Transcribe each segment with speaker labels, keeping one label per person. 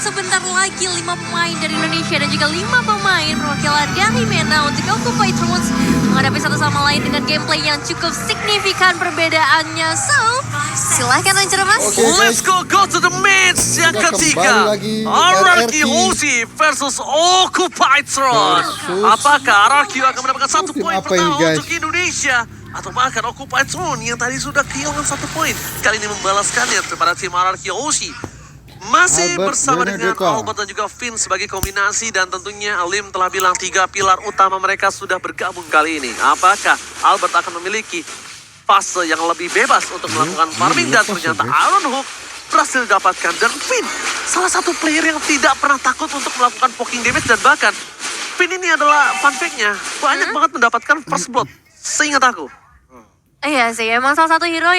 Speaker 1: sebentar lagi 5 pemain dari Indonesia dan juga 5 pemain perwakilan dari MENA untuk Occupy Thrones menghadapi satu sama lain dengan gameplay yang cukup signifikan perbedaannya. So, silahkan lanjut Mas.
Speaker 2: Let's go to the match yang
Speaker 3: Kita
Speaker 2: ketiga.
Speaker 3: kembali lagi
Speaker 2: RRQ
Speaker 3: RRQ
Speaker 2: Hoshi versus Occupy Thrones.
Speaker 3: Versus-
Speaker 2: Apakah RRQ akan mendapatkan 1
Speaker 3: Tim
Speaker 2: poin
Speaker 3: apa ini,
Speaker 2: pertama
Speaker 3: guys?
Speaker 2: untuk Indonesia? Atau bahkan Occupy Thrones yang tadi sudah kehilangan 1 poin. Kali ini membalaskannya kepada tim RRQ Hoshi. Masih
Speaker 3: Albert
Speaker 2: bersama dengan
Speaker 3: Benedetta.
Speaker 2: Albert dan juga Finn sebagai kombinasi. Dan tentunya Alim telah bilang 3 pilar utama mereka sudah bergabung kali ini. Apakah Albert akan memiliki fase yang lebih bebas untuk melakukan farming? Dan ternyata Iron Hook berhasil didapatkan. Dan Finn salah satu player yang tidak pernah takut untuk melakukan poking damage. Dan bahkan Finn ini adalah fun fact-nya banyak banget mendapatkan first blood seingat aku.
Speaker 1: Iya sih, emang salah satu hero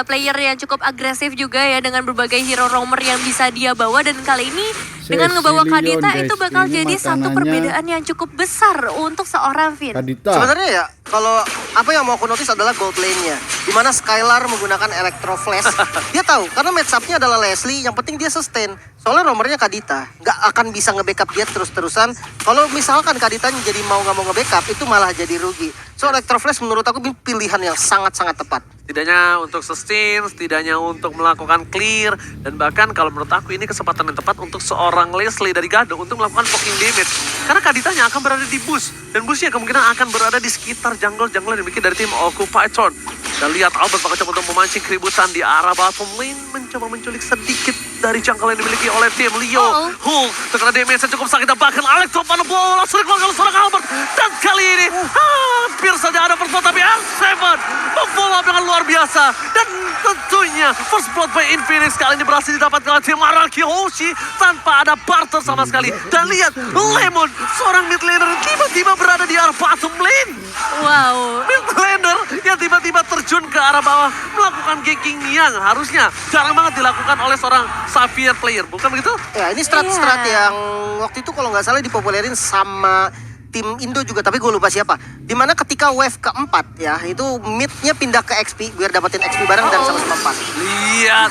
Speaker 1: player yang cukup agresif juga ya dengan berbagai hero roamer yang bisa dia bawa, dan kali ini dengan ngebawa
Speaker 3: Cecilion,
Speaker 1: Kadita
Speaker 3: guys.
Speaker 1: itu bakal
Speaker 3: Ini
Speaker 1: jadi satu
Speaker 3: makanannya
Speaker 1: perbedaan yang cukup besar untuk seorang Finn.
Speaker 3: Kadita.
Speaker 4: Sebenarnya ya, kalau apa yang mau aku notice adalah gold lane-nya. Dimana Skylar menggunakan Electro Flash. Dia tahu, karena match up-nya adalah Leslie, yang penting dia sustain. Soalnya romernya Kadita, nggak akan bisa nge-backup dia terus-terusan. Kalau misalkan Kadita jadi mau nggak mau nge-backup, itu malah jadi rugi. So Electro Flash menurut aku pilihan yang sangat-sangat tepat.
Speaker 2: Setidaknya untuk sustain, setidaknya untuk melakukan clear, dan bahkan kalau menurut aku ini kesempatan yang tepat untuk seorang Leslie dari Gado untuk melakukan poking damage. Karena Kaditanya akan berada di bush, dan bushnya kemungkinan akan berada di sekitar jungle yang dimiliki dari tim Occupy Thrones. Dan lihat Albert bakal coba untuk memancing keributan di arah bottom lane, mencoba menculik sedikit dari jungle yang dimiliki oleh tim Leo. Hulk terkena damage yang cukup sakit, dan bahkan Alex Topano bola sering keluar seorang Albert. Dan kali ini hampir saja ada first blood, tapi R7 memfollow up dengan luar biasa. Dan tentunya first blood by Infinix kali ini berhasil didapatkan oleh tim RRQ Hoshi tanpa ada barter sama sekali. Dan lihat Lemon, seorang mid laner yang tiba-tiba berada di arah bottom lane.
Speaker 1: Wow.
Speaker 2: Mid laner yang tiba-tiba terjun ke arah bawah melakukan ganking yang harusnya jarang banget dilakukan oleh seorang Xavier player, bukan begitu?
Speaker 4: Ya, ini strat-strat yang waktu itu kalau nggak salah dipopulerin sama tim Indo juga, tapi gue lupa siapa. Dimana ketika wave keempat ya, itu mid-nya pindah ke XP biar dapetin XP bareng dan sama-sama 4.
Speaker 2: Lihat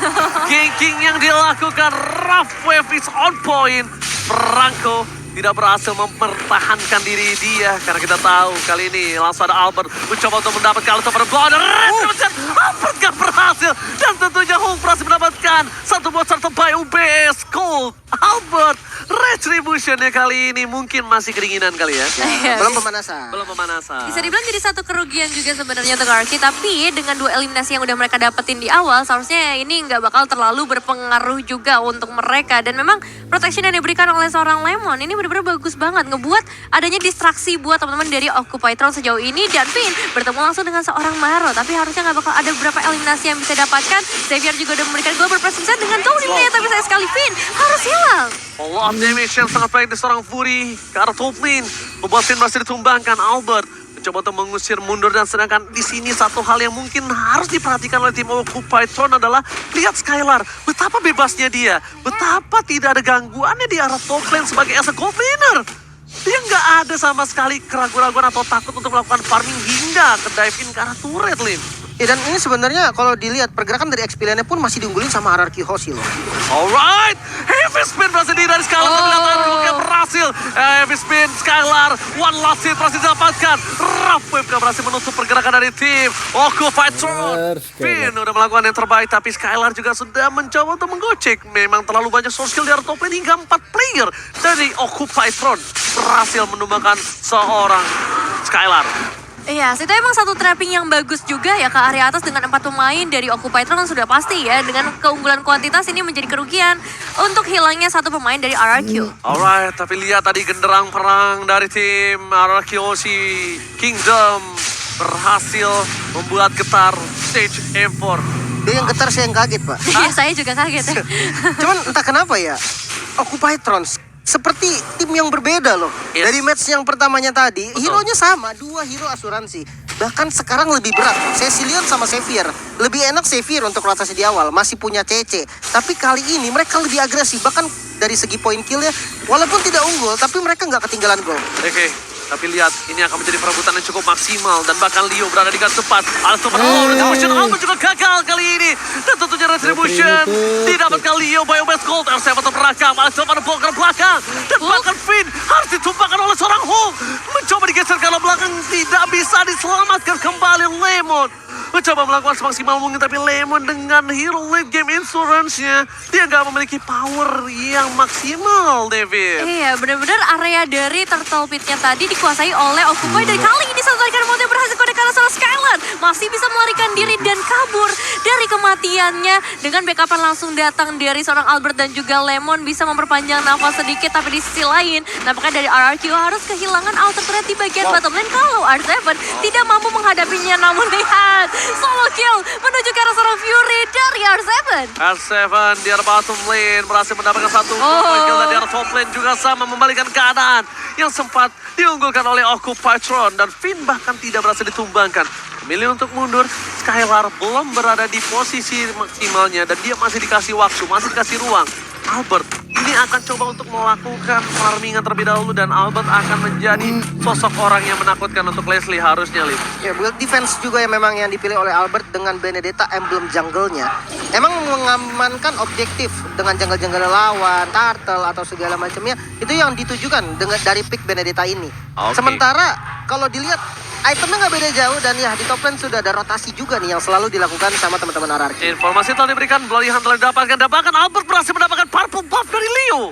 Speaker 2: ganking yang dilakukan, Rough Wave is on point. Franco tidak berhasil mempertahankan diri dia, karena kita tahu kali ini langsung ada Albert mencoba untuk mendapatkan Alto pada Blood. Albert gak berhasil, dan tentunya Hulk berhasil mendapatkan satu buat serta by UBS Cold. Albert retributionnya kali ini mungkin masih keringinan kali ya.
Speaker 4: Belum pemanasan.
Speaker 2: Belum pemanasan.
Speaker 1: Bisa dibilang jadi satu kerugian juga sebenarnya untuk RRQ, tapi dengan 2 eliminasi yang udah mereka dapetin di awal, seharusnya ini nggak bakal terlalu berpengaruh juga untuk mereka. Dan memang protection yang diberikan oleh seorang Lemon ini benar-benar bagus banget, ngebuat adanya distraksi buat teman-teman dari Occupy Thrones sejauh ini. Dan Finn bertemu langsung dengan seorang Maro, tapi harusnya nggak bakal ada beberapa eliminasi yang bisa dapatkan. Xavier juga udah memberikan global presence dengan dominate, tapi saya sekali Finn harus hilang.
Speaker 2: Allah damage yang sangat baik dari seorang Fury ke arah top lane, membuat Finn berhasil ditumbangkan. Albert mencoba untuk mengusir mundur, dan sedangkan di sini satu hal yang mungkin harus diperhatikan oleh tim Occupy Thrones adalah lihat Skylar, betapa bebasnya dia, betapa tidak ada gangguannya di arah top lane sebagai as a gold laner. Dia nggak ada sama sekali keraguan-raguan atau takut untuk melakukan farming hingga ke dive in ke arah turret lane.
Speaker 4: Ya, dan ini sebenarnya kalau dilihat pergerakan dari XP lane-nya pun masih diunggulin sama RRQ Hoshi loh.
Speaker 2: Alright, Heavy Spin berhasil dari Skylar, tapi lihat Rooknya berhasil. Heavy Spin, Skylar, one last hit berhasil didapatkan. Rough Wave gak berhasil menutup pergerakan dari tim Occupy Thrones. Finn udah melakukan yang terbaik, tapi Skylar juga sudah mencoba untuk menggocek. Memang terlalu banyak source skill di arah top lane, hingga 4 player dari Occupy Thrones berhasil menumbangkan seorang Skylar.
Speaker 1: Iya, itu emang satu trapping yang bagus juga ya ke area atas dengan 4 pemain dari Occupy Thrones sudah pasti ya. Dengan keunggulan kuantitas ini menjadi kerugian untuk hilangnya satu pemain dari RRQ.
Speaker 2: Alright, tapi lihat tadi genderang perang dari tim RRQ Hoshi Kingdom berhasil membuat getar stage M4.
Speaker 4: Dia yang getar, saya yang kaget, Pak.
Speaker 1: Iya, saya juga kaget ya.
Speaker 4: Cuman entah kenapa ya, Occupy Thrones seperti tim yang berbeda loh.
Speaker 2: Yes.
Speaker 4: Dari match yang pertamanya tadi,
Speaker 2: Betul.
Speaker 4: hero-nya sama, 2 hero asuransi. Bahkan sekarang lebih berat, Cecilion sama Xavier. Lebih enak Xavier untuk rotasi di awal, masih punya CC. Tapi kali ini mereka lebih agresif, bahkan dari segi point kill ya, walaupun tidak unggul, tapi mereka nggak ketinggalan gol.
Speaker 2: Oke, Tapi lihat, ini akan menjadi perebutan yang cukup maksimal. Dan bahkan Leo berada di garis depan. Retribution Albert juga gagal kali ini. Dan tentunya Retribution didapatkan Leo. Biobest Gold, R7 terperangkap. Pada bloker belakang. Dan bahkan Finn harus ditumpahkan oleh seorang Hulk. Mencoba digeser ke arah belakang. Tidak bisa diselamatkan kembali Lemon. Mencoba melakukan semaksimal mungkin, tapi Lemon dengan hero late game insurance-nya, dia nggak memiliki power yang maksimal, David.
Speaker 1: Iya, benar-benar area dari Turtle Pit-nya tadi dikuasai oleh Occupy. Dan kali ini satu ikan motor berhasil kode ke arah seorang Skylar. Masih bisa melarikan diri dan kabur dari kematiannya. Dengan backupan langsung datang dari seorang Albert dan juga Lemon bisa memperpanjang nafas sedikit. Tapi di sisi lain, nampaknya dari RRQ harus kehilangan outer turret di bagian bottom lane kalau R7 tidak mampu menghadapinya. Namun lihat, solo kill menuju ke arah seorang Fury dari R7.
Speaker 2: R7 di arah bottom lane berhasil mendapatkan satu kill, dan di arah top lane juga sama membalikan keadaan yang sempat diunggulkan oleh Occupatron, dan Finn bahkan tidak berhasil ditumbangkan. Memilih untuk mundur, Skylar belum berada di posisi maksimalnya dan dia masih dikasih waktu, masih dikasih ruang. Albert ini akan coba untuk melakukan farmingan terlebih dahulu, dan Albert akan menjadi sosok orang yang menakutkan untuk Leslie harusnya, Lip.
Speaker 4: Ya, build defense juga yang memang yang dipilih oleh Albert dengan Benedetta emblem jungle-nya. Emang mengamankan objektif dengan jungle-jungle lawan, turtle atau segala macamnya. Itu yang ditujukan dengan dari pick Benedetta ini.
Speaker 2: Oke.
Speaker 4: Sementara kalau dilihat itemnya nggak beda jauh, dan ya di top lane sudah ada rotasi juga nih yang selalu dilakukan sama teman-teman RRQ.
Speaker 2: Informasi telah diberikan, Bloody Hunt telah didapatkan, dan bahkan Albert berhasil mendapatkan purple buff dari Leo.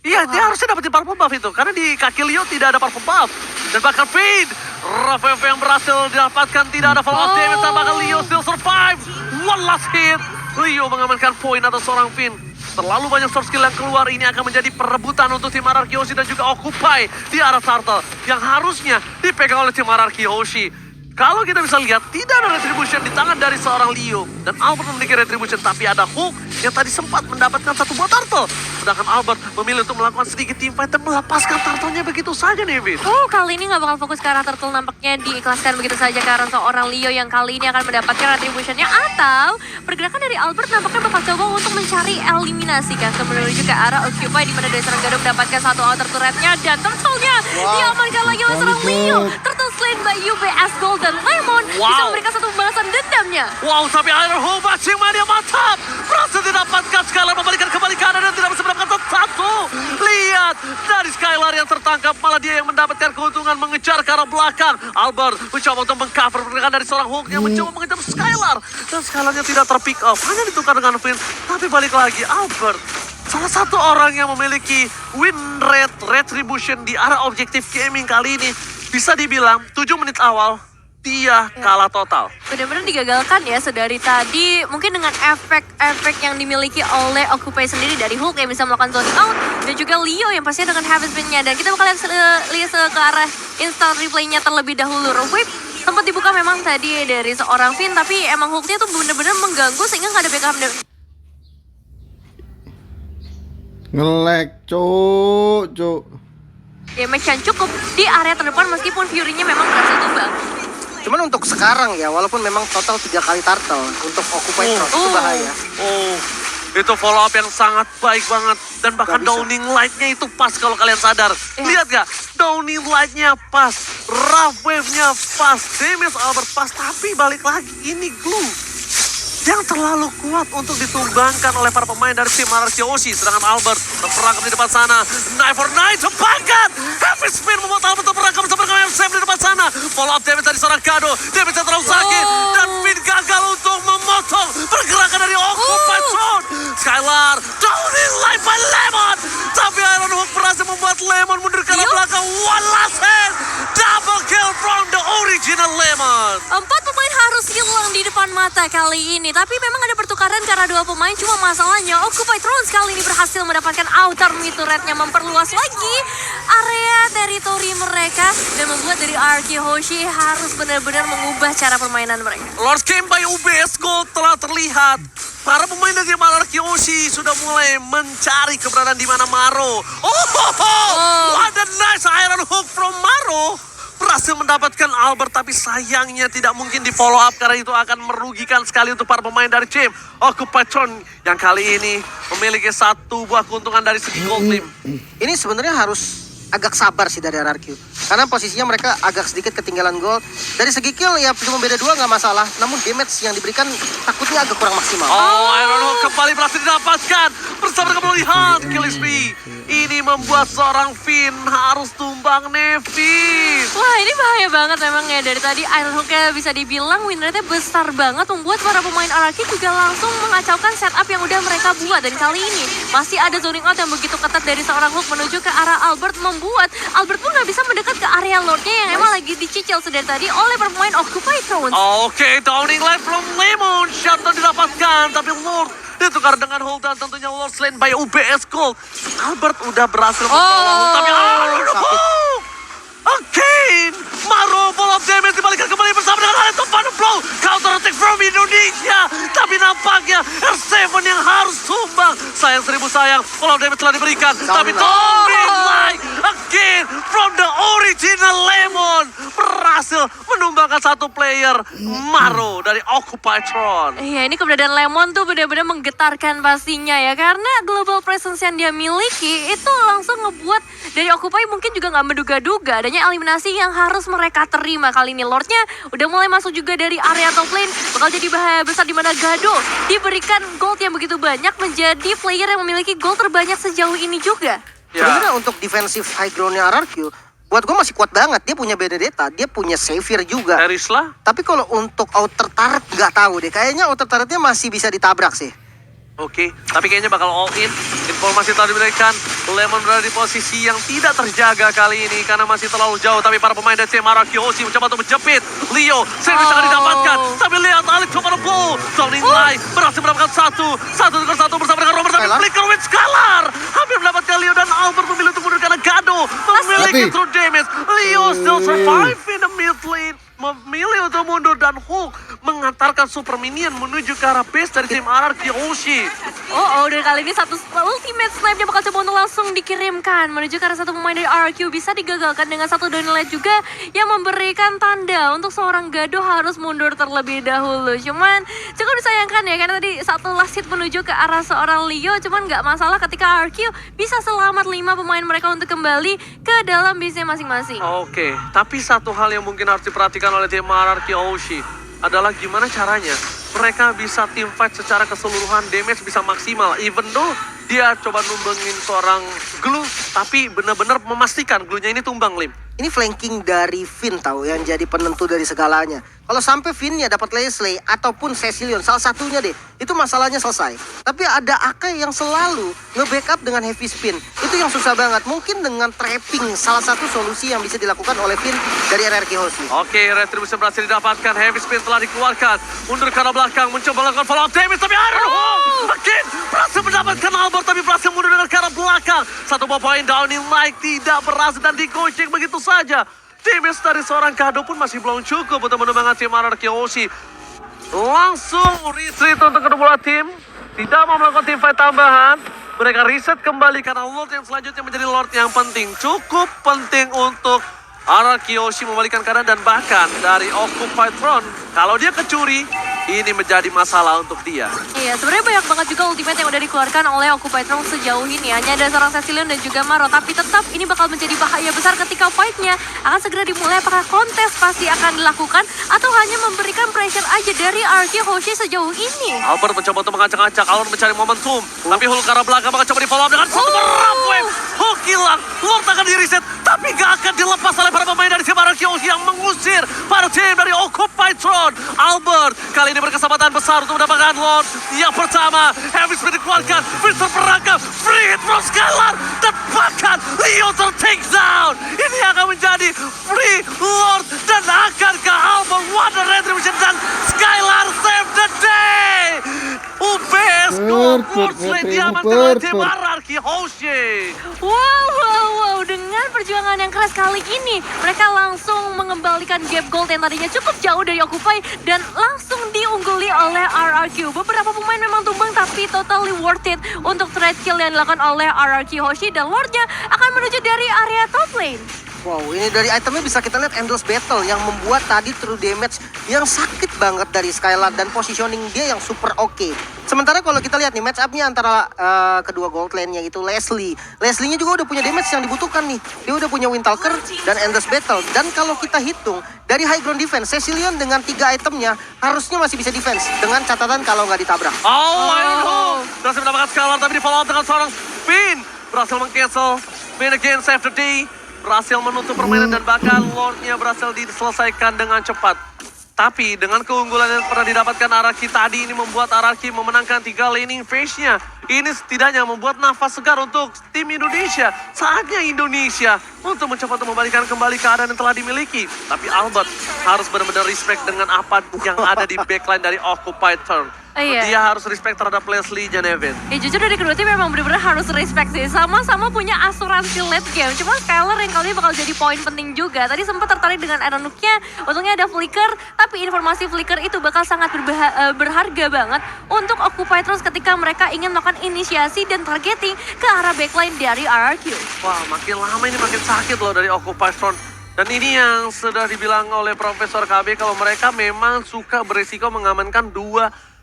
Speaker 2: Iya, dia harusnya dapetin purple buff itu, karena di kaki Leo tidak ada purple buff. Dan bahkan Finn, Rafael yang berhasil didapatkan, tidak ada fall out damage, dan bahkan Leo still survive. One last hit, Leo mengamankan poin atas seorang Finn. Terlalu banyak source skill yang keluar, ini akan menjadi perebutan untuk tim RRQ Hoshi dan juga Occupy di arah Turtle yang harusnya dipegang oleh tim RRQ Hoshi. Kalau kita bisa lihat, tidak ada retribution di tangan dari seorang Leo. Dan Albert memiliki retribution, tapi ada Hulk yang tadi sempat mendapatkan satu buah turtle. Sedangkan Albert memilih untuk melakukan sedikit teamfight dan melepaskan turtle-nya begitu saja, David.
Speaker 1: Kali ini nggak bakal fokus ke arah turtle, nampaknya diikhlaskan begitu saja ke arah seorang Leo yang kali ini akan mendapatkan retribution-nya. Atau pergerakan dari Albert nampaknya bakal coba untuk mencari eliminasi kan, menuju ke arah Occupy, di mana dari seorang Gado mendapatkan satu outer turret-nya, dan turtle-nya diamankan lagi oleh seorang Leo. Turtle slain by UBS Gold dan Lemon bisa memberikan satu pembalasan dendamnya.
Speaker 2: Wow, tapi Iron Hulk masih mania mantap. Berhasil didapatkan, Skylar membalikan kembali kanan dan tidak bisa mendapatkan satu. Lihat, dari Skylar yang tertangkap, malah dia yang mendapatkan keuntungan mengejar ke arah belakang. Albert mencoba untuk mengcover pergerakan dari seorang Hulk yang mencoba mengejar Skylar. Dan Skylarnya tidak terpick up, hanya ditukar dengan Finn. Tapi balik lagi, Albert salah satu orang yang memiliki win rate retribution di arah objektif gaming kali ini. Bisa dibilang 7 menit awal dia kalah total.
Speaker 1: Benar-benar digagalkan ya sedari tadi, mungkin dengan efek-efek yang dimiliki oleh Occupy sendiri dari Hulk yang bisa melakukan zoning out, dan juga Leo yang pastinya dengan Heaven Spin-nya. Dan kita bakal lihat ke arah instant replay-nya terlebih dahulu. Whip sempat dibuka memang tadi dari seorang Finn, tapi emang Hulk-nya tuh benar-benar mengganggu sehingga nggak ada backup.
Speaker 3: Nge-lag, cuk.
Speaker 1: Damage yang cukup di area terdepan meskipun Fury-nya memang berhasil tumbang.
Speaker 4: Cuman untuk sekarang ya, walaupun memang total 3 kali turtle untuk Occupy Tron, itu bahaya.
Speaker 2: Itu follow up yang sangat baik banget. Dan bahkan downing light-nya itu pas kalau kalian sadar. Lihat gak? Downing light-nya pas. Rough wave-nya pas. Damage Albert pas. Tapi balik lagi, ini glue yang terlalu kuat untuk ditumbangkan oleh para pemain dari tim RRQ Hoshi. Sedangkan Albert terperangkap di depan sana. Knife for Knife terbangkan. Heavy Spin membuat Albert terperangkap bersama dengan M7 di depan sana. Follow up damage dari seorang Kado. Damage yang terlalu sakit. Dan Finn gagal untuk memotong pergerakan dari Occupy Tron. Skylar downing light by Lemon. Tapi Iron Hulk berhasil membuat Lemon mundur ke arah belakang. One last hit. Double kill from the original Lemon.
Speaker 1: 4 pemain harus hilang di depan mata kali ini. Tapi memang ada pertukaran karena 2 pemain. Cuma masalahnya Occupy Tron kali ini berhasil mendapatkan outer mid turret-nya, memperluas lagi area teritori mereka dan membuat dari RRQ Hoshi harus benar-benar mengubah cara permainan mereka.
Speaker 2: Lord Game by UBS Gold telah terlihat. Para pemain dari RRQ Hoshi sudah mulai mencari keberadaan di mana Maro. What a nice Iron Hook from Maro. Berhasil mendapatkan Albert, tapi sayangnya tidak mungkin di follow up karena itu akan merugikan sekali untuk para pemain dari tim Occupy Tron yang kali ini memiliki satu buah keuntungan dari segi gold team.
Speaker 4: Ini sebenarnya harus agak sabar sih dari RRQ. Karena posisinya mereka agak sedikit ketinggalan gold. Dari segi kill ya cuma beda 2 nggak masalah. Namun damage yang diberikan takutnya agak kurang maksimal.
Speaker 2: Oh, Iron Hawk kembali berhasil didapatkan. Bersama dengan melihat Killisby. Ini membuat seorang Finn harus tumbang Nevis.
Speaker 1: Wah, ini bahaya banget memang ya. Dari tadi Iron Hook-nya bisa dibilang win rate-nya besar banget, membuat para pemain RRQ juga langsung mengacaukan setup yang udah mereka buat. Dan kali ini masih ada zoning out yang begitu ketat dari seorang Hook menuju ke arah Albert, membuat Albert pun nggak bisa mendekat ke area Lord-nya yang emang lagi dicicil sedari tadi oleh pemain Occupy Thrones.
Speaker 2: Oke, downing line from Lemon. Shutdown didapatkan, tapi Lord ditukar dengan hold dan tentunya Lord slain by UBS Gold. Albert udah berhasil membawa tapi Oke, Maro full of damage dibalikan kembali bersama dengan Alex Van Blow. Counter attack from Indonesia. Tapi nampaknya R7 yang harus tumbang. Sayang seribu sayang, full of damage telah diberikan. Tapi Tommy like again from the original Lemon. Berhasil menumbangkan satu player, Maro dari Occupy Throne.
Speaker 1: Iya, ini keberadaan Lemon tuh benar-benar menggetarkan pastinya ya. Karena global presence yang dia miliki itu langsung ngebuat dari Occupy mungkin juga nggak menduga-duga adanya eliminasi yang harus mereka terima. Kali ini Lordnya udah mulai masuk juga dari area top lane. Bakal jadi bahaya besar di mana Gado diberikan gold yang begitu banyak, menjadi player yang memiliki gold terbanyak sejauh ini juga.
Speaker 4: Sebenarnya untuk defensive high ground-nya RRQ, buat gue masih kuat banget. Dia punya Benedetta, dia punya Xavier juga.
Speaker 2: Erisla?
Speaker 4: Tapi kalau untuk outer turret nggak tahu deh. Kayaknya outer turretnya masih bisa ditabrak sih.
Speaker 2: Oke, tapi kayaknya bakal all in. Informasi telah diberikan, Lemon berada di posisi yang tidak terjaga kali ini karena masih terlalu jauh. Tapi para pemain dari tim RRQ Hoshi mencoba untuk menjepit Leo. Service akan didapatkan, tapi lihat Alex coba blow. Zoning line berhasil mendapatkan satu dengan satu bersama dengan Robert. Tapi flicker with Scalar hampir mendapatkan Leo dan Albert memilih untuk mundur karena Gado memiliki true damage. Leo still survive in the mid lane. Memilih untuk mundur dan Hulk mengantarkan super minion menuju ke arah base dari tim RRQ Hoshi.
Speaker 1: Dan kali ini satu ultimate snipe dia bakal coba untuk langsung dikirimkan menuju ke arah satu pemain dari RRQ. Bisa digagalkan dengan satu downlight juga yang memberikan tanda untuk seorang Gado harus mundur terlebih dahulu. Cuman cukup disayangkan ya, karena tadi satu last hit menuju ke arah seorang Leo. Cuman nggak masalah ketika RRQ bisa selamat 5 pemain mereka untuk kembali ke dalam base-nya masing-masing.
Speaker 2: Oke, tapi satu hal yang mungkin harus diperhatikan oleh tim RRQ Hoshi adalah gimana caranya mereka bisa team fight secara keseluruhan, damage bisa maksimal. Even though dia coba numbangin seorang glue, tapi benar-benar memastikan glue-nya ini tumbang, Lim.
Speaker 4: Ini flanking dari Finn tahu yang jadi penentu dari segalanya. Kalau sampai Finn-nya dapat Leslie ataupun Cecilion, salah satunya deh, itu masalahnya selesai. Tapi ada Akai yang selalu nge-backup dengan heavy spin. Itu yang susah banget. Mungkin dengan trapping salah satu solusi yang bisa dilakukan oleh Finn dari RRQ Hoshi.
Speaker 2: Oke, Retribution berhasil didapatkan. Heavy spin telah dikeluarkan. Mundur ke arah belakang, mencoba melakukan follow up damage, tapi Iron Hawk again berhasil mendapatkan Albert, tapi berhasil mundur dengan ke arah belakang. Satu poin downing like tidak berhasil dan di-coaching begitu saja. Damage dari seorang Gado pun masih belum cukup untuk menumbangkan tim RRQ Hoshi. Langsung retreat untuk kedua tim. Tidak mau melakukan team fight tambahan. Mereka reset kembali karena Lord yang selanjutnya menjadi Lord yang penting. Cukup penting untuk RRQ Hoshi membalikan keadaan, dan bahkan dari Occupy Throne, kalau dia kecuri, ini menjadi masalah untuk dia.
Speaker 1: Iya, sebenarnya banyak banget juga ultimate yang udah dikeluarkan oleh Occupy Throne sejauh ini. Hanya ada seorang Cecilion dan juga Maro, tapi tetap ini bakal menjadi bahaya besar ketika fight-nya akan segera dimulai. Apakah kontes pasti akan dilakukan atau hanya memberikan pressure aja dari RRQ Hoshi sejauh ini?
Speaker 2: Albert mencoba untuk mengacak-acak, Albert mencari momentum. Tapi Hulk ke arah belakang bakal coba di follow up dengan satu merap wave. Hulk hilang, Lord akan di-reset, tapi gak akan dilepas oleh para pemain dari tim RRQ Hoshi yang mengusir para tim dari Occupy Throne. Albert kali ini berkesempatan besar untuk mendapatkan Lord yang pertama. Heavy spin dikeluarkan, Finn terperangkap, free hit from Skylar, dan bahkan Leo take down. Ini akan menjadi free Lord dan akan ke Albert. Wonder Retribution dan Skylar save the day. UBS Gold Slate diamankan oleh tim RRQ Hoshi.
Speaker 1: Wow, dengan perjuangan yang keras kali ini, mereka langsung mengembalikan gap gold yang tadinya cukup jauh dari Occupy dan langsung diungguli oleh RRQ. Beberapa pemain memang tumbang, tapi totally worth it untuk trade kill yang dilakukan oleh RRQ Hoshi, dan Lordnya akan menuju dari area top lane.
Speaker 4: Wow, ini dari itemnya bisa kita lihat Endless Battle yang membuat tadi true damage yang sakit banget dari Skylar dan positioning dia yang super oke. Sementara kalau kita lihat nih match up-nya antara kedua gold lane-nya itu Leslie. Leslie-nya juga udah punya damage yang dibutuhkan nih. Dia udah punya Windtalker dan Endless Battle. Dan kalau kita hitung dari high ground defense, Cecilion dengan 3 itemnya harusnya masih bisa defense dengan catatan kalau nggak ditabrak.
Speaker 2: Oh, berhasil mendapatkan Skylar tapi di follow up dengan seorang Finn. Berhasil meng-cancel. Finn again save the day. Berhasil menutup permainan dan bahkan Lordnya berhasil diselesaikan dengan cepat. Tapi dengan keunggulan yang pernah didapatkan Araki tadi ini membuat Araki memenangkan 3 laning phase-nya. Ini setidaknya membuat nafas segar untuk tim Indonesia. Saatnya Indonesia untuk mencoba untuk membalikan kembali keadaan yang telah dimiliki. Tapi Albert harus benar-benar respect dengan apa yang ada di backline dari Occupied Turn.
Speaker 1: Iya.
Speaker 2: Dia harus respect terhadap Leslie dan Evan.
Speaker 1: Ya jujur dari kedua tim memang benar-benar harus respect sih. Sama-sama punya asuransi late game. Cuma Skylar yang kali ini bakal jadi poin penting juga. Tadi sempat tertarik dengan Iron Hook-nya. Untungnya ada flicker. Tapi informasi flicker itu bakal sangat berharga banget untuk Occupy terus ketika mereka ingin melakukan inisiasi dan targeting ke arah backline dari RRQ.
Speaker 2: Wah, makin lama ini makin sakit loh dari Occupy Front. Dan ini yang sudah dibilang oleh Profesor KB kalau mereka memang suka beresiko mengamankan 2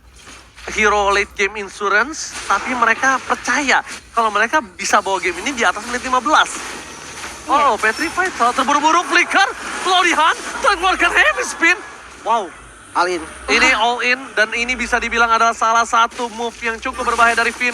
Speaker 2: hero late game insurance, tapi mereka percaya kalau mereka bisa bawa game ini di atas menit 15. Oh, Petrified salah terburu-buru flicker, Florian mengeluarkan heavy spin. Wow,
Speaker 4: All in.
Speaker 2: ini all in dan ini bisa dibilang adalah salah satu move yang cukup berbahaya dari Finn.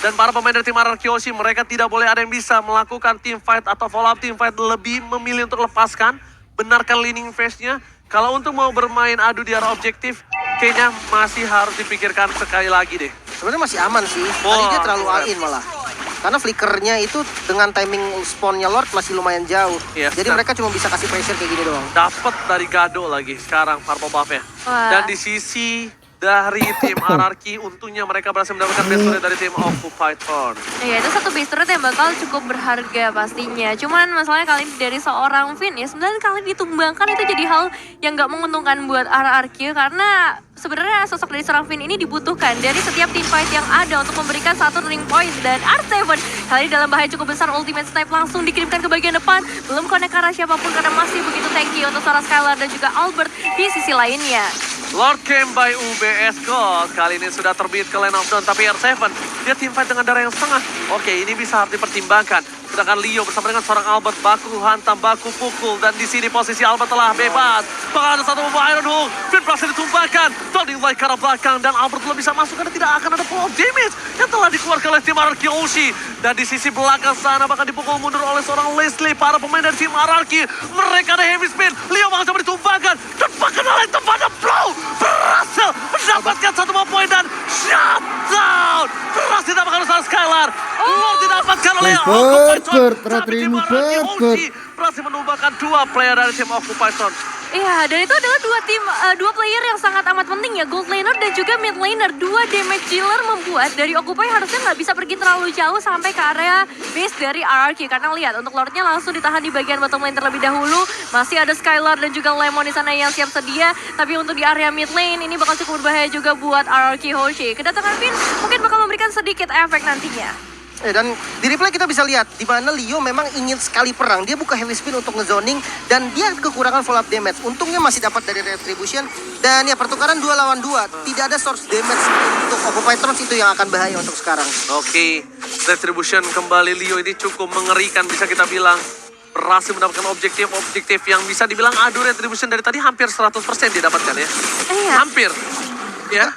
Speaker 2: Dan para pemain dari tim RRQ Hoshi, mereka tidak boleh ada yang bisa melakukan team fight atau follow up team fight, lebih memilih untuk lepaskan, benarkan leaning phase-nya. Kalau untuk mau bermain adu di arah objektif, kayaknya masih harus dipikirkan sekali lagi deh.
Speaker 4: Sebenarnya masih aman sih. Tadi dia terlalu all in malah. Karena flickernya itu dengan timing spawnnya Lord masih lumayan jauh.
Speaker 2: Yes,
Speaker 4: Jadi
Speaker 2: dan
Speaker 4: mereka cuma bisa kasih pressure kayak gini doang.
Speaker 2: dapat dari Gado lagi sekarang purple buff-nya.
Speaker 1: Wah.
Speaker 2: Dan di sisi dari tim RRQ, untungnya mereka berhasil mendapatkan base turret dari tim Occupied Turn.
Speaker 1: Iya, itu satu base turret yang bakal cukup berharga pastinya. Cuman masalahnya kali ini dari seorang Finn ya, sebenarnya kali ditumbangkan itu jadi hal yang nggak menguntungkan buat RRQ karena sebenarnya sosok dari seorang Finn ini dibutuhkan dari setiap team fight yang ada untuk memberikan satu turning point. Dan R7 kali ini dalam bahaya cukup besar, ultimate snipe langsung dikirimkan ke bagian depan. Belum connect ke arah siapapun karena masih begitu tanky untuk seorang Skylar dan juga Albert di sisi lainnya.
Speaker 2: Lord came by UBS Gold. Kali ini sudah terbit ke lane of down, tapi R7 dia team fight dengan darah yang setengah. Oke, ini bisa harus dipertimbangkan. Sedangkan Leo bersama dengan seorang Albert baku hantam, baku pukul. Dan di sini posisi Albert telah bebas. Bahkan ada satu membawa Iron Hook. Finn berhasil ditumbangkan. Turning light ke arah belakang. Dan Albert belum bisa masuk karena tidak akan ada pull damage yang telah dikeluarkan oleh tim RRQ Hoshi. Dan di sisi belakang sana bahkan dipukul mundur oleh seorang Leslie. Para pemain dari tim RRQ. Mereka ada heavy spin. Leo bahkan coba ditumbangkan. Dan bahkan oleh tempatnya Blow berhasil mendapatkan satu poin dan shutdown. Berhasil didapatkan oleh Skylar. Lord didapatkan oleh Occupied Zone. Tapi tim RRQ Hoshi berhasil menumbangkan 2 player dari tim Occupied Zone.
Speaker 1: Iya, dan itu adalah dua player yang sangat amat penting ya, gold laner dan juga mid laner. 2 damage dealer membuat dari Occupy harusnya nggak bisa pergi terlalu jauh sampai ke area base dari RRQ. Karena lihat, untuk Lordnya langsung ditahan di bagian bottom lane terlebih dahulu. Masih ada Skylar dan juga Lemon di sana yang siap sedia. Tapi untuk di area mid lane ini bakal cukup berbahaya juga buat RRQ Hoshi. Kedatangan Finn mungkin bakal memberikan sedikit efek nantinya.
Speaker 4: Dan di replay kita bisa lihat di mana Leo memang ingin sekali perang. Dia buka heavy spin untuk ngezoning dan dia kekurangan follow up damage. Untungnya masih dapat dari retribution dan ya pertukaran 2 lawan 2. Tidak ada source damage untuk Occupy Thrones, itu yang akan bahaya untuk sekarang.
Speaker 2: Oke, retribution kembali Leo ini cukup mengerikan bisa kita bilang. Berhasil mendapatkan objektif yang bisa dibilang adu retribution dari tadi hampir 100% didapatkan ya.
Speaker 1: Iya.
Speaker 2: Hampir. Ya.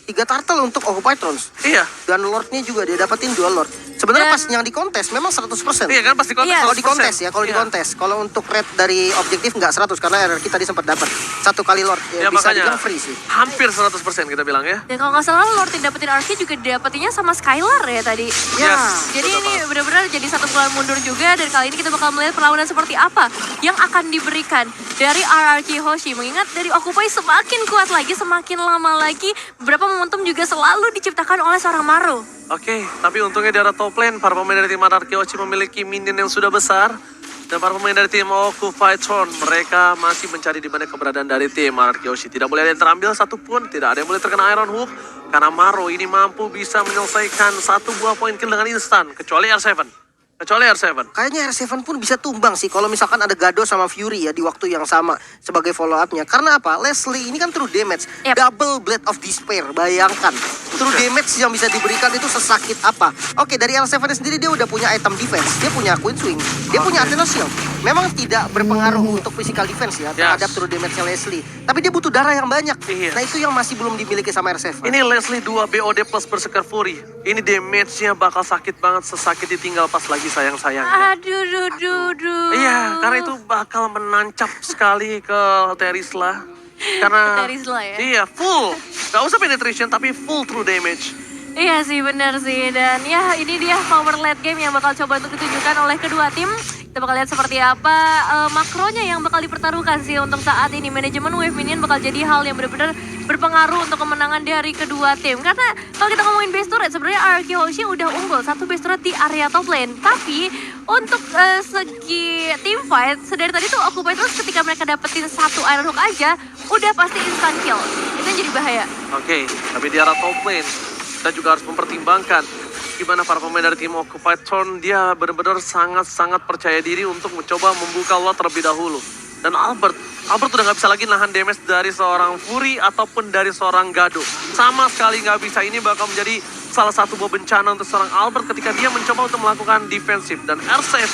Speaker 4: 3 turtle untuk Occupy Thrones.
Speaker 2: Iya.
Speaker 4: Dan Lordnya juga dia dapetin 2 Lord. Sebenarnya
Speaker 1: Dan-
Speaker 4: pas yang di kontes memang 100%.
Speaker 2: Iya kan pasti kontes.
Speaker 1: Iya.
Speaker 4: Kalau di kontes ya, kalau di
Speaker 2: Iya.
Speaker 4: kontes. Kalau untuk rate dari objektif nggak 100 karena RRQ tadi sempat dapat 1 kali Lord.
Speaker 2: Ya,
Speaker 4: Bisa
Speaker 2: makanya
Speaker 4: dibilang free sih.
Speaker 2: hampir 100% kita bilang ya.
Speaker 1: Dan kalau nggak salah Lord yang dapetin RRQ juga dapetinnya sama Skylar ya tadi.
Speaker 4: Ya.
Speaker 1: Jadi
Speaker 2: betul,
Speaker 1: ini
Speaker 2: Pak.
Speaker 1: benar-benar jadi satu bulan mundur juga, dan kali ini kita bakal melihat perlawanan seperti apa yang akan diberikan dari RRQ Hoshi. Mengingat dari Occupy semakin kuat lagi, semakin lama lagi, beberapa momentum juga selalu diciptakan oleh seorang Maru.
Speaker 2: Oke, tapi untungnya di arah top lane, para pemain dari tim RRQ Hoshi memiliki minion yang sudah besar. Dan para pemain dari tim Occupy Throne, mereka masih mencari di mana keberadaan dari tim RRQ Hoshi. Tidak boleh ada yang terambil satupun, tidak ada yang boleh terkena Iron Hook. Karena Maro ini mampu bisa menyelesaikan 1 buah poin kill dengan instan, kecuali R7. Kecuali R7.
Speaker 4: Kayaknya R7 pun bisa tumbang sih kalau misalkan ada Gado sama Fury ya di waktu yang sama sebagai follow up-nya. Karena apa? Leslie ini kan true damage,
Speaker 1: Yep.
Speaker 4: double Blade of Despair. Bayangkan, true damage yang bisa diberikan itu sesakit apa. Oke, dari R7 sendiri dia udah punya item defense, dia punya Queen Swing, dia punya Athena Shield. Memang tidak berpengaruh untuk physical defense ya terhadap true damage-nya Leslie. Tapi dia butuh darah yang banyak.
Speaker 2: Iya.
Speaker 4: Nah itu yang masih belum dimiliki sama R7.
Speaker 2: Ini Leslie 2 BOD plus Berserker Fury. Ini damage-nya bakal sakit banget, sesakit ditinggal pas lagi sayang-sayangnya.
Speaker 1: Aduh, duh, duh, duh.
Speaker 2: Iya, karena itu bakal menancap sekali ke Terisla. Karena
Speaker 1: Ke Terisla ya?
Speaker 2: Iya, full. Gak usah penetration tapi full true damage.
Speaker 1: Iya sih, benar sih. Dan ya ini dia power late game yang bakal coba untuk ditunjukkan oleh kedua tim. Kita bakal lihat seperti apa makronya yang bakal dipertaruhkan sih untuk saat ini. Manajemen wave minion bakal jadi hal yang benar-benar berpengaruh untuk kemenangan dari kedua tim. Karena kalau kita ngomongin base turret, sebenarnya Arky Hoshi udah unggul satu base turret di area top lane. Tapi untuk segi team fight, sedari tadi tuh Occupy terus ketika mereka dapetin satu Iron Hook aja, udah pasti instant kill. Itu yang jadi bahaya.
Speaker 2: Oke, tapi di arah top lane kita juga harus mempertimbangkan gimana para pemain dari tim Occupied Throne. Dia benar-benar sangat-sangat percaya diri untuk mencoba membuka lot terlebih dahulu. Dan Albert udah nggak bisa lagi nahan damage dari seorang Fury ataupun dari seorang Gado. Sama sekali nggak bisa. Ini bakal menjadi salah satu buah bencana untuk seorang Albert ketika dia mencoba untuk melakukan defensif. Dan R7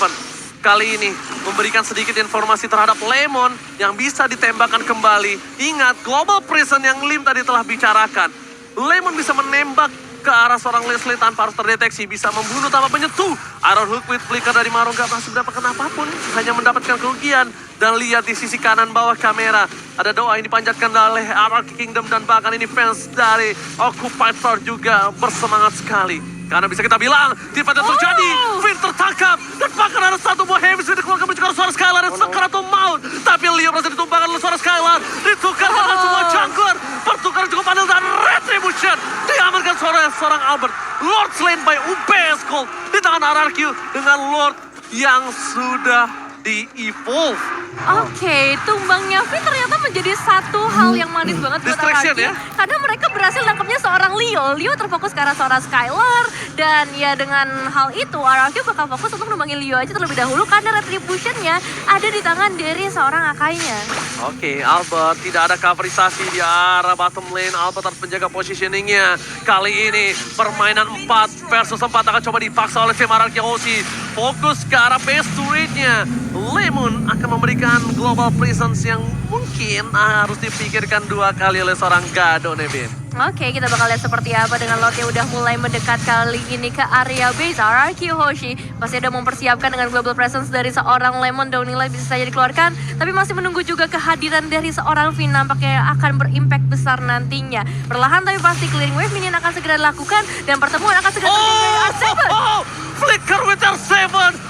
Speaker 2: kali ini memberikan sedikit informasi terhadap Lemon yang bisa ditembakkan kembali. Ingat, Global Prison yang Lim tadi telah bicarakan. Lemon bisa menembak ke arah seorang Leslie tanpa harus terdeteksi. Bisa membunuh tanpa menyentuh. Iron Hook with Flicker dari Maro gak masih mendapatkan apapun. Hanya mendapatkan kerugian. Dan lihat di sisi kanan bawah kamera. Ada doa yang dipanjatkan oleh Anarchy Kingdom. Dan bahkan ini fans dari Occupied Throne juga bersemangat sekali. Karena bisa kita bilang, tiba yang terjadi, Finn tertangkap, dan bahkan ada satu buah heavy yang dikeluarkan mencegah suara Skylar dan Sekaratul Maut. Tapi Leo berhasil ditumbangkan oleh suara Skylar, ditukar dengan semua jungler, pertukaran cukup adil dan retribution diamankan seorang Albert. Lord slain by UBS Gold di tangan Anarchy dengan Lord yang sudah di-evolve.
Speaker 1: Oke, tumbangnya Finn ternyata menjadi satu hal yang manis banget buat
Speaker 2: Distraction
Speaker 1: Araki.
Speaker 2: ya?
Speaker 1: Karena mereka berhasil nangkepnya seorang Leo. Leo terfokus ke arah seorang Skylar. Dan ya dengan hal itu, Araki bakal fokus untuk numbangin Leo aja terlebih dahulu. Karena retributionnya ada di tangan dari seorang Akainya.
Speaker 2: Oke, Albert tidak ada coverisasi di arah bottom lane. Albert harus menjaga positioningnya. Kali ini permainan 4 versus 4 akan coba dipaksa oleh tim Anarchy Hoshi. Fokus ke arah base turret-nya. Lemon akan memberikan global presence yang mungkin harus dipikirkan 2 kali oleh seorang Gado, Nevin.
Speaker 1: Oke, kita bakal lihat seperti apa dengan Lord yang udah mulai mendekat kali ini ke area base. Araki Hoshi pasti udah mempersiapkan dengan global presence dari seorang Lemon. Daunila bisa saja dikeluarkan, tapi masih menunggu juga kehadiran dari seorang Finn. Nampaknya akan berimpact besar nantinya. Perlahan tapi pasti clearing wave minion akan segera dilakukan dan pertemuan akan segera terjadi dari R7.
Speaker 2: Flicker with R7.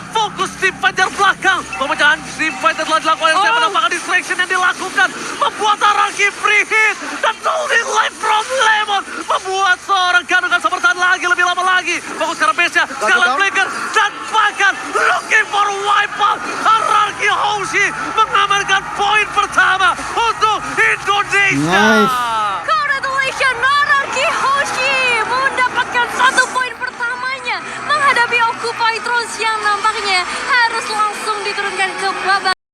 Speaker 2: Fokus tim Fajar belakang. Pemecahan tim fight telah dilakukan oleh R7. Apakah distraction yang dilakukan membuat Araki free hit. Dan holding life from Lemon membuat seorang Gado kan bertahan lagi lebih lama lagi. Fokus ke arah base-nya. Scarlet Flicker dan bahkan looking for wipeout. Araki Hoshi mengamankan poin pertama untuk Indonesia.
Speaker 3: Nice.
Speaker 1: Congratulations, Araki Hoshi mendapatkan 1 poin pertamanya menghadapi Occupy Throne yang nampaknya harus langsung diturunkan ke babak